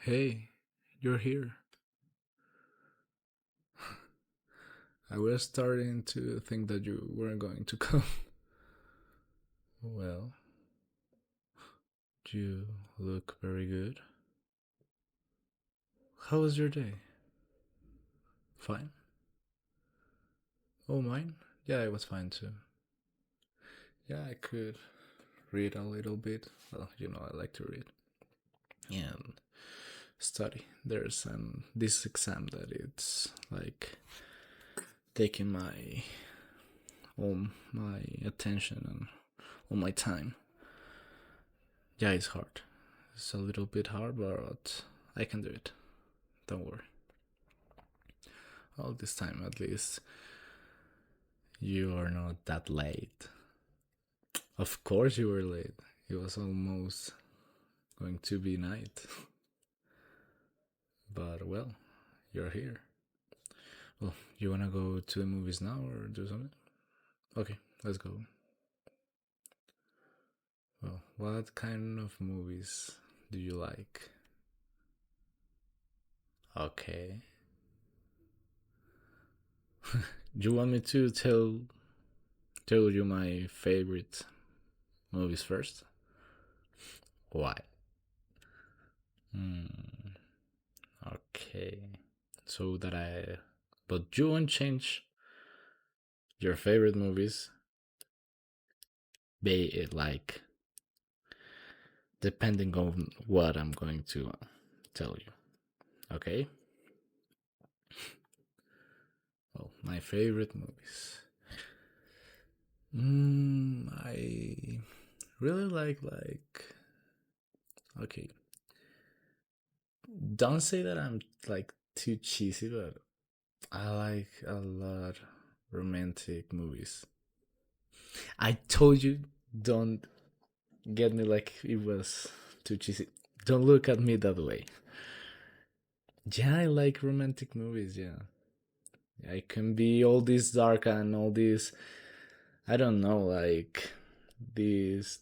Hey, you're here. I was starting to think that you weren't going to come. Well, you look very good. How was your day? Fine. Oh, mine? Yeah, it was fine too. Yeah, I could read a little bit. Well, I like to read and study. There's this exam that it's like taking my attention and all my time. Yeah, it's hard. It's a little bit hard, but I can do it. Don't worry. All this time, at least, you are not that late. Of course, you were late. It was almost going to be night. But well, you're here. Well, you wanna go to the movies now or do something? Okay, let's go. Well, what kind of movies do you like? Okay. Do you want me to tell you my favorite movies first? Why? Hmm. Okay. So that I. But you won't change your favorite movies. Be it like depending on what I'm going to tell you. Okay. Well, my favorite movies. I really like. Okay. Don't say that I'm like too cheesy, but I like a lot romantic movies. I told you, don't get me like it was too cheesy. Don't look at me that way. Yeah, I like romantic movies. Yeah, it can be all this dark and all this. I don't know, like this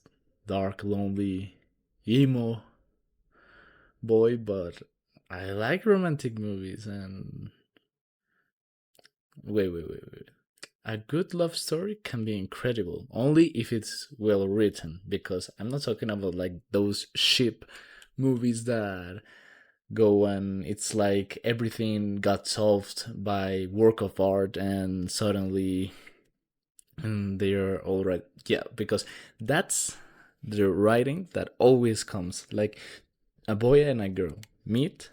dark, lonely, emo boy, but I like romantic movies. And wait. A good love story can be incredible, only if it's well written. Because I'm not talking about like those ship movies that go and it's like everything got solved by work of art and suddenly they're all right. Yeah, because that's the writing that always comes like a boy and a girl meet,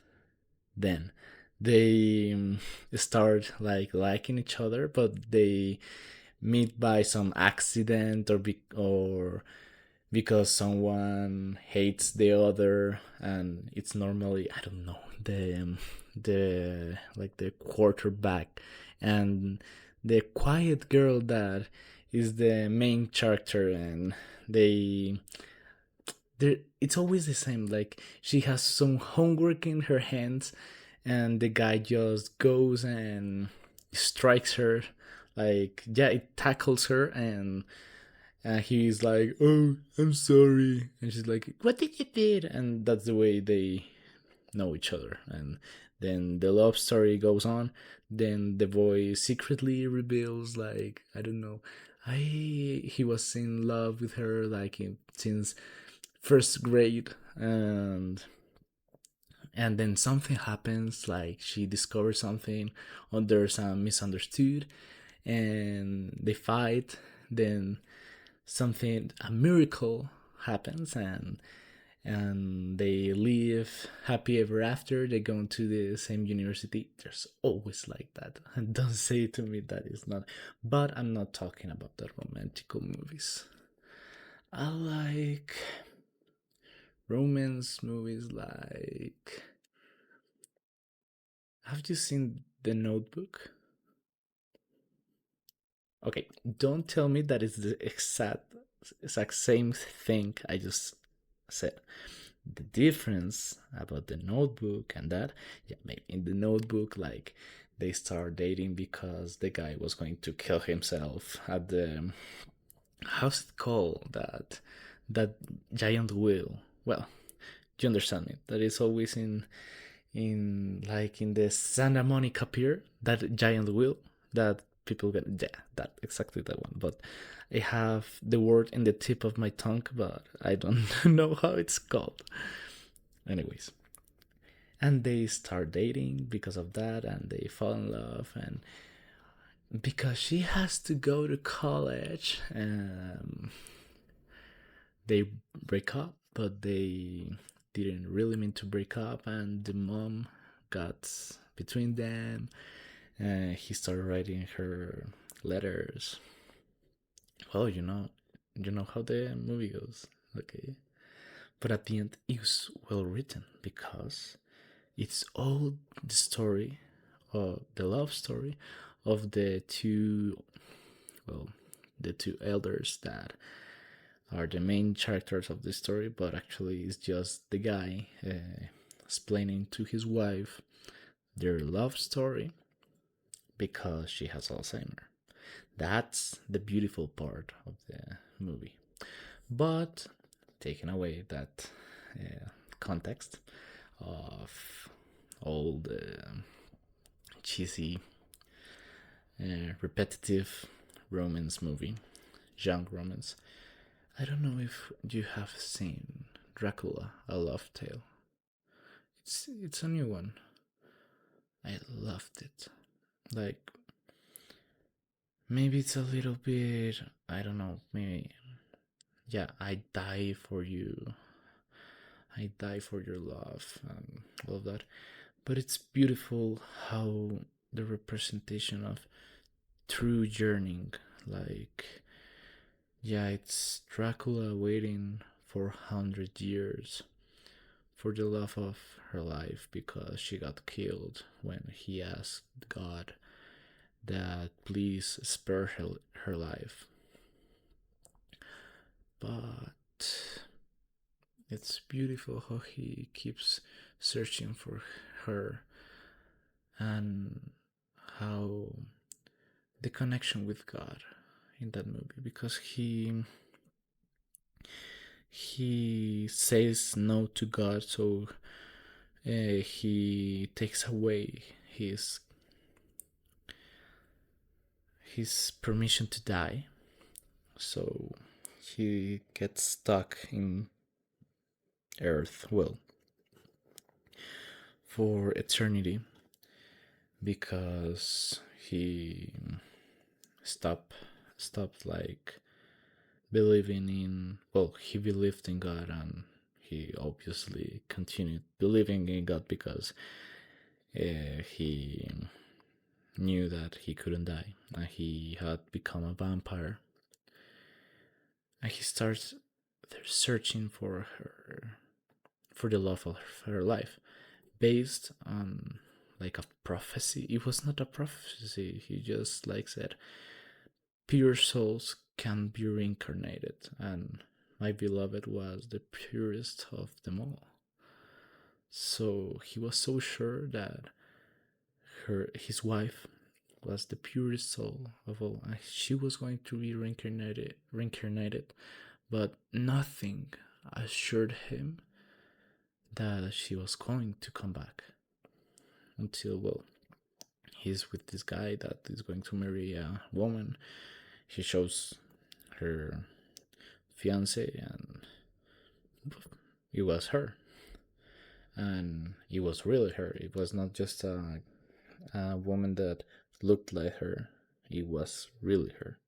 then they start like liking each other, but they meet by some accident or because someone hates the other, and it's normally, I don't know, the like the quarterback and the quiet girl that is the main character, and they it's always the same. Like she has some homework in her hands, and the guy just goes and strikes her. Like yeah, it tackles her, and he's like, "Oh, I'm sorry," and she's like, "What did you did?" And that's the way they know each other. And then the love story goes on. Then the boy secretly reveals, like, I don't know, I he was in love with her like since first grade, and then something happens, like she discovers something, or there's a misunderstood, and they fight. Then something, a miracle happens, and they live happy ever after. They go to the same university. There's always like that. And don't say to me that is not. But I'm not talking about the romantical movies. I like romance movies like, have you seen The Notebook? Okay, don't tell me that it's the exact same thing I just said. The difference about The Notebook and that, yeah, maybe in The Notebook, like they start dating because the guy was going to kill himself at the, how's it called, that giant wheel. Well, You understand me? That is always in like in the Santa Monica Pier, that giant wheel that people get. Yeah, that exactly that one. But I have the word in the tip of my tongue, but I don't know how it's called. Anyways, and they start dating because of that, and they fall in love, and because she has to go to college, they break up, but they didn't really mean to break up, and the mom got between them. He started writing her letters. Well, you know how the movie goes, okay? But at the end, it was well written because it's all the story, the love story of the two, well, the two elders that are the main characters of the story, but actually it's just the guy explaining to his wife their love story because she has Alzheimer. That's the beautiful part of the movie. But taking away that context of all the cheesy, repetitive romance movie, young romance, I don't know if you have seen Dracula, A Love Tale. It's a new one. I loved it. Like maybe it's a little bit, I don't know, maybe yeah, I die for you. I die for your love and all of that. But it's beautiful how the representation of true yearning, like yeah, it's Dracula waiting for 100 years for the love of her life because she got killed when he asked God that please spare her life. But it's beautiful how he keeps searching for her and how the connection with God in that movie because he says no to God, so he takes away his permission to die. So he gets stuck in Earth, well, for eternity because he stopped stopped like believing in, well, he believed in God, and he obviously continued believing in God because he knew that he couldn't die and he had become a vampire, and he starts searching for her, for the love of her life, based on like a prophecy. It was not a prophecy, he just like said pure souls can be reincarnated, and my beloved was the purest of them all. So he was so sure that his wife was the purest soul of all. She was going to be reincarnated, but nothing assured him that she was going to come back until, well, he's with this guy that is going to marry a woman. He shows her fiance, and it was her, and it was really her. It was not just a woman that looked like her. It was really her.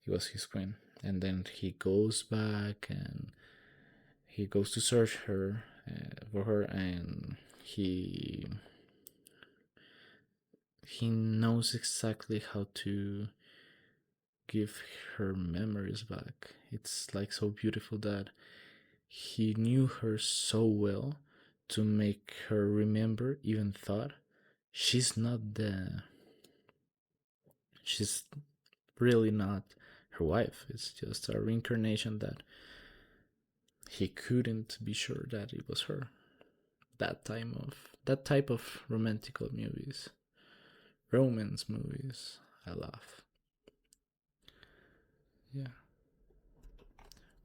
It was his queen. And then he goes back and he goes to search her for her, and he knows exactly how to give her memories back. It's like so beautiful that he knew her so well to make her remember, even thought she's not the she's really not her wife. It's just a reincarnation that he couldn't be sure that it was her. That type of romantical movies, romance movies, I love. Yeah.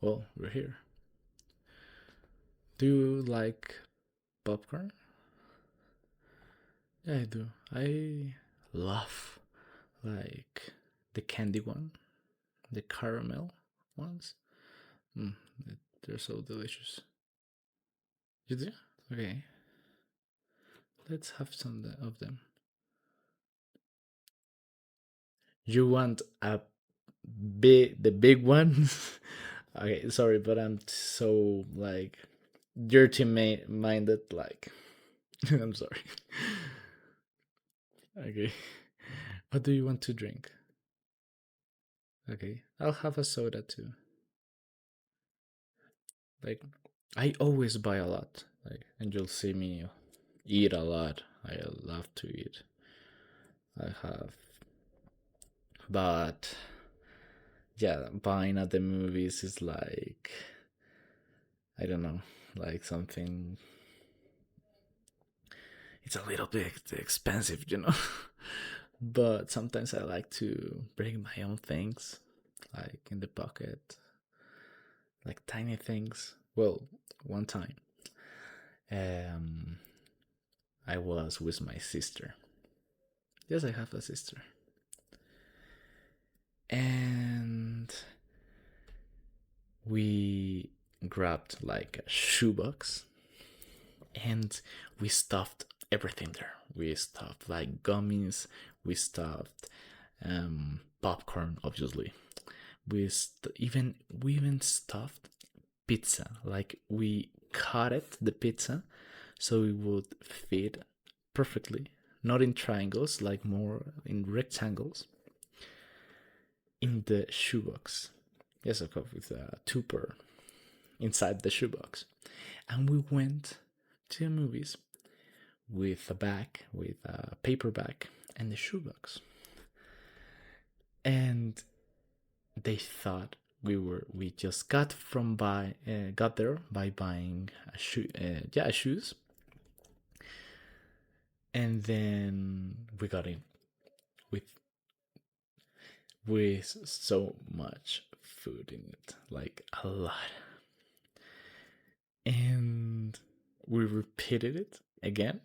Well, we're here. Do you like popcorn? Yeah, I do. I love like the candy one, the caramel ones. Mm, they're so delicious. You do? Okay, let's have some of them. You want a the big ones? Okay, sorry, but I'm so like dirty minded. Like, I'm sorry. Okay, what do you want to drink? Okay, I'll have a soda too. Like, I always buy a lot. Like, and you'll see me eat a lot. I love to eat. I have, but yeah, buying at the movies is like, I don't know, like something. It's a little bit expensive, you know. But sometimes I like to bring my own things, like in the pocket, like tiny things. Well, one time, um, I was with my sister. Yes, I have a sister, and we grabbed like a shoebox and we stuffed everything there. We stuffed like gummies, we stuffed popcorn, obviously. We even stuffed pizza. Like we cut it, the pizza, so it would fit perfectly, not in triangles, like more in rectangles, in the shoebox. Yes, of course, with a tupper inside the shoebox. And we went to the movies with a bag, with a paper bag, and the shoebox. And they thought we just got there by buying shoes, and then we got in with so much food in it, like a lot, and we repeated it again.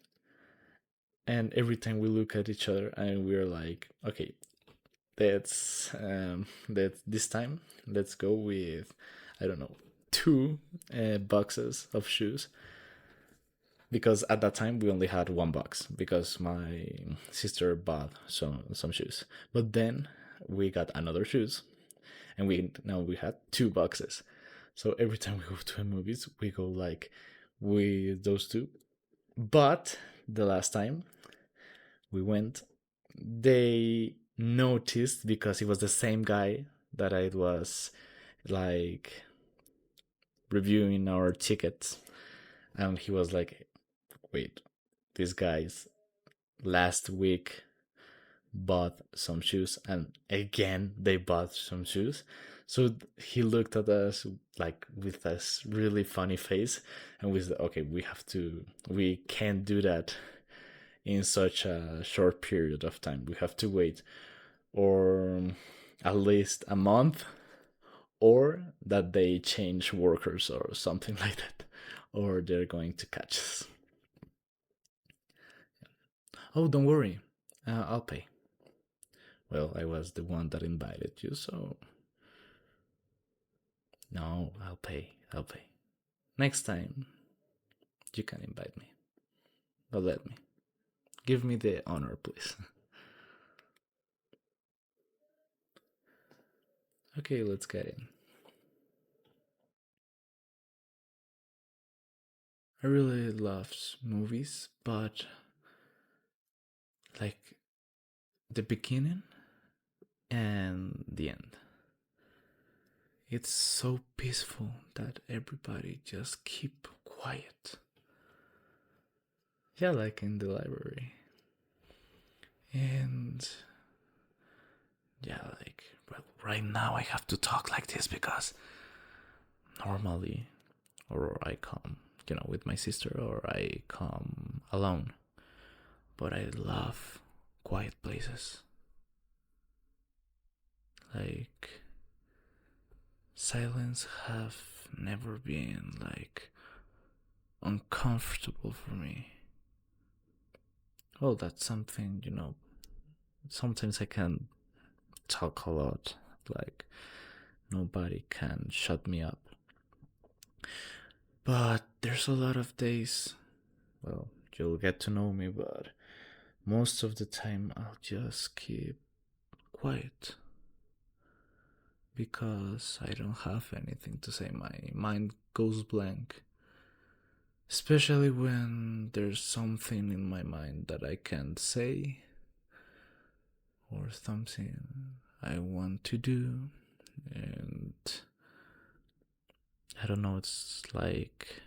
And every time we look at each other and we're like, okay, that this time let's go with, I don't know, two boxes of shoes, because at that time we only had one box because my sister bought some shoes. But then we got another shoes, and we had two boxes. So every time we go to the movies, we go like with those two. But the last time we went, they noticed because it was the same guy that I was like reviewing our tickets, and he was like, wait, these guys last week bought some shoes, and again they bought some shoes. So he looked at us like with this really funny face, and we said, okay, we can't do that in such a short period of time. We have to wait, or at least a month, or that they change workers or something like that, or they're going to catch us. Oh, don't worry, I'll pay. Well, I was the one that invited you, so no, I'll pay. I'll pay. Next time, you can invite me, but let me. Give me the honor, please. Okay, let's get in. I really love movies, but like the beginning and the end. It's so peaceful that everybody just keep quiet. Yeah, like in the library. And yeah, like, well, right now I have to talk like this because normally, or I come, with my sister, or I come alone. But I love quiet places. Like, silence have never been like uncomfortable for me. Oh, that's something, sometimes I can talk a lot. Like, nobody can shut me up. But there's a lot of days, well, you'll get to know me, but most of the time I'll just keep quiet because I don't have anything to say. My mind goes blank. Especially when there's something in my mind that I can't say or something I want to do. And I don't know, it's like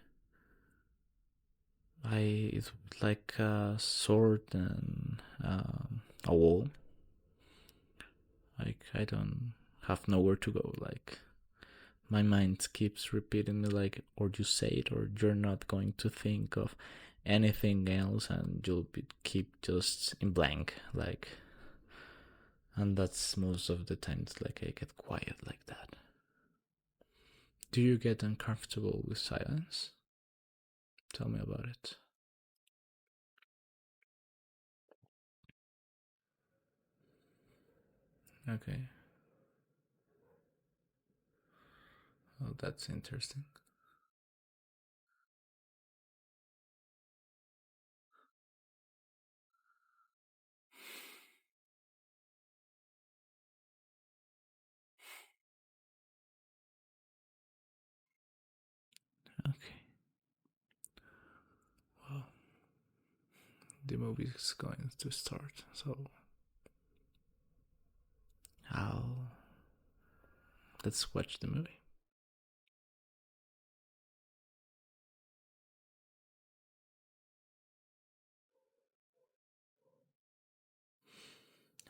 a sword and a wall. Like I don't have nowhere to go. Like my mind keeps repeating me like, or you say it, or you're not going to think of anything else, and keep just in blank. Like, and that's most of the times. Like I get quiet like that. Do you get uncomfortable with silence? Tell me about it. Okay. Oh, that's interesting. Okay. Well, the movie is going to start, so I'll let's watch the movie.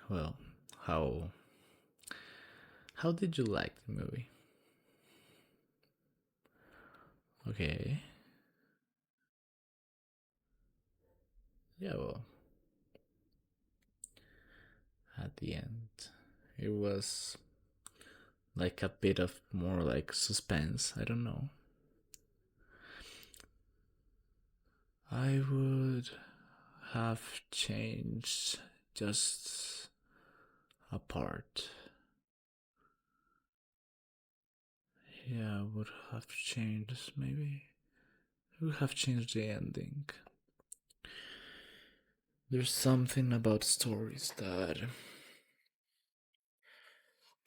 Well, how how did you like the movie? Okay. Yeah, well, at the end, it was like a bit of more like suspense. I don't know. I would have changed just a part. Yeah, I would have changed maybe. I would have changed the ending. There's something about stories that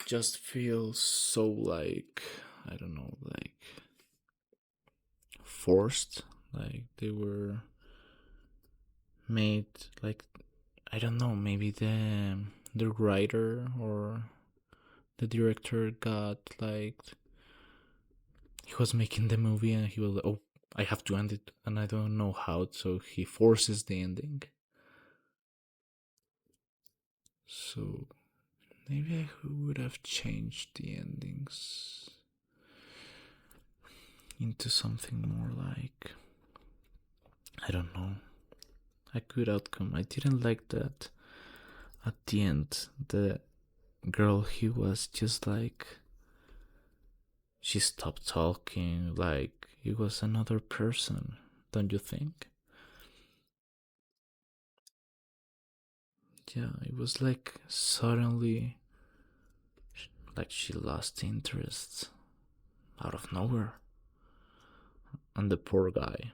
just feel so like, I don't know, like forced. Like they were made like, I don't know, maybe the writer or the director got like, he was making the movie and he was like, oh, I have to end it and I don't know how, so he forces the ending. So maybe I would have changed the endings into something more like, I don't know, a good outcome. I didn't like that at the end. The girl, he was just like, she stopped talking, like it was another person, don't you think? Yeah, it was like suddenly, like she lost interest out of nowhere. And the poor guy,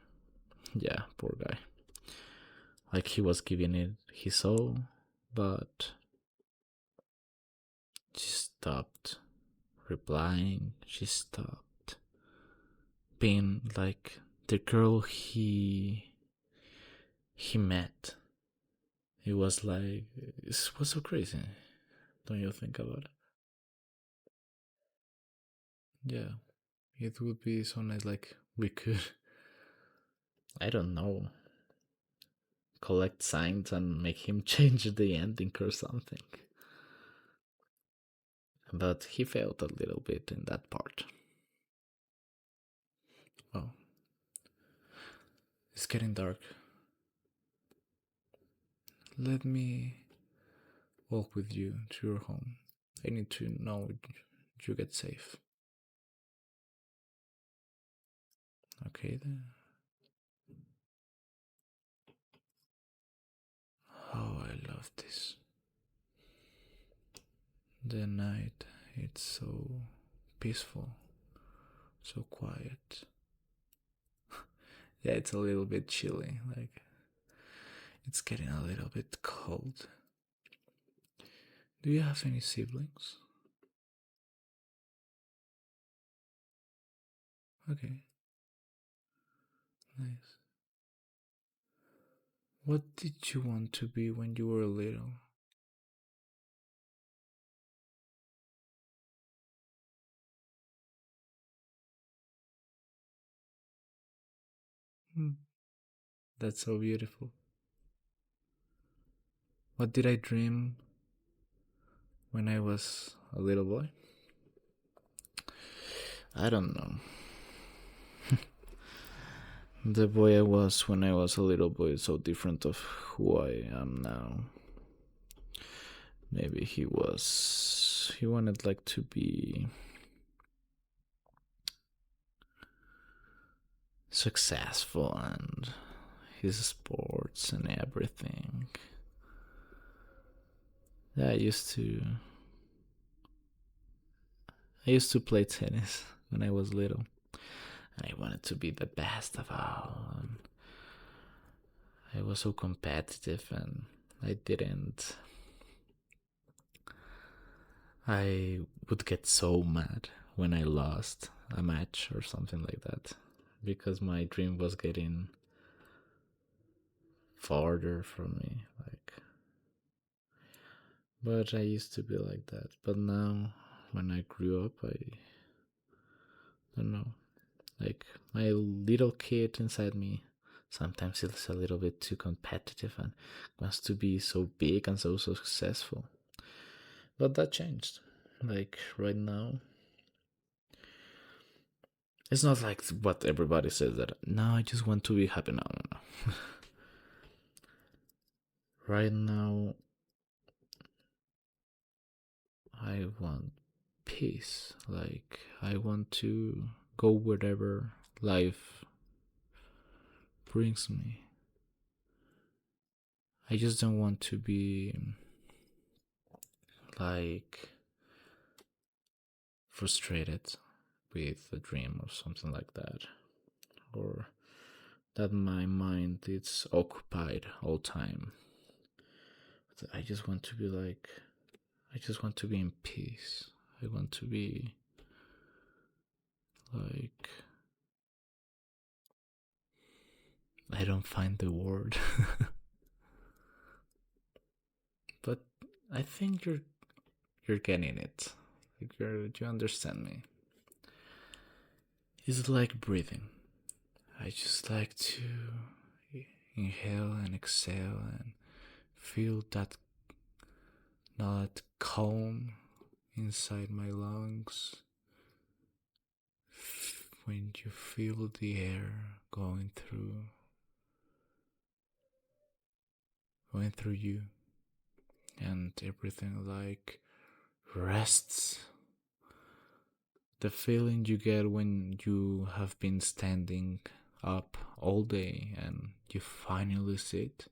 yeah, poor guy. Like he was giving it his all, but she stopped replying. She stopped being like the girl he met. It was like it was so crazy. Don't you think about it? Yeah, it would be so nice. Like we could, I don't know, collect signs and make him change the ending or something. But he failed a little bit in that part. Well, it's getting dark. Let me walk with you to your home. I need to know you get safe. Okay then. love this. The night, it's so peaceful, so quiet. Yeah, it's a little bit chilly. Like, it's getting a little bit cold. Do you have any siblings? Okay, nice. What did you want to be when you were little? Hmm, that's so beautiful. What did I dream when I was a little boy? I don't know. The boy I was when I was a little boy is so different of who I am now. Maybe he wanted like to be successful and his sports and everything. Yeah, I used to play tennis when I was little. And I wanted to be the best of all. And I was so competitive and I didn't. I would get so mad when I lost a match or something like that because my dream was getting farther from me. Like, but I used to be like that. But now, when I grew up, I don't know. Like my little kid inside me sometimes it's a little bit too competitive and wants to be so big and so successful. But that changed. Like right now, it's not like what everybody says that no, I just want to be happy. No, no, no. Right now, I want peace. Like I want to go wherever life brings me. I just don't want to be like frustrated with a dream or something like that, or that my mind is occupied all time. I just want to be like, I just want to be in peace. I want to be like, I don't find the word, but I think you're getting it. Like you understand me. It's like breathing. I just like to inhale and exhale and feel that calm inside my lungs when you feel the air going through you, and everything like rests. The feeling you get when you have been standing up all day and you finally sit,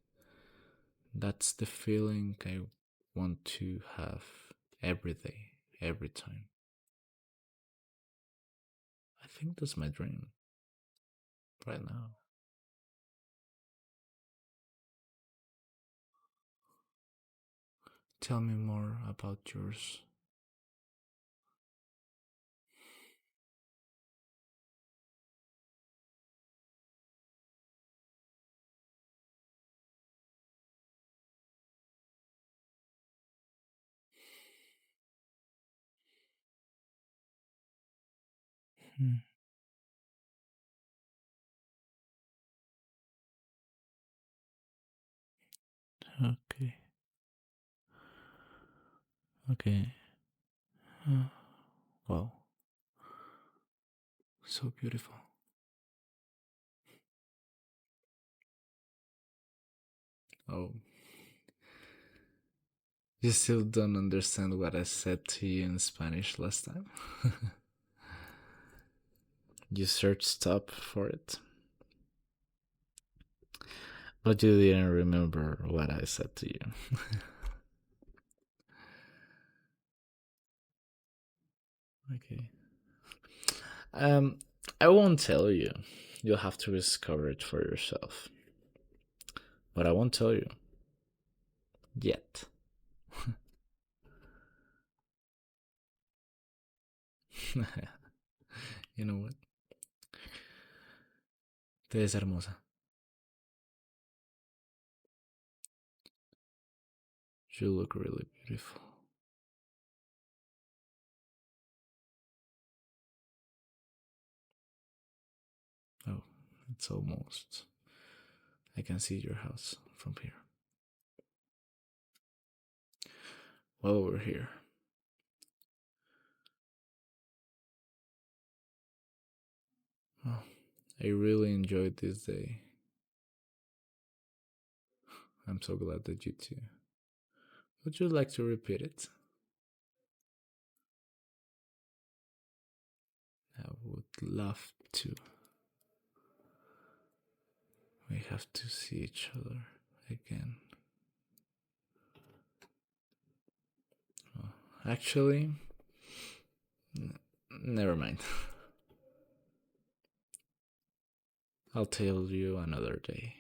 that's the feeling I want to have every day, every time. I think that's my dream right now. Tell me more about yours. Hmm. Okay. Okay. Uh, wow. So beautiful. Oh, you still don't understand what I said to you in Spanish last time? You searched up for it. But you didn't remember what I said to you. Okay. Um, I won't tell you. You'll have to discover it for yourself. But I won't tell you yet. You know what? Te ves hermosa. You look really beautiful. Oh, it's almost. I can see your house from here. Well, we're here. Oh, I really enjoyed this day. I'm so glad that you too. Would you like to repeat it? I would love to. We have to see each other again. Actually, never mind. I'll tell you another day.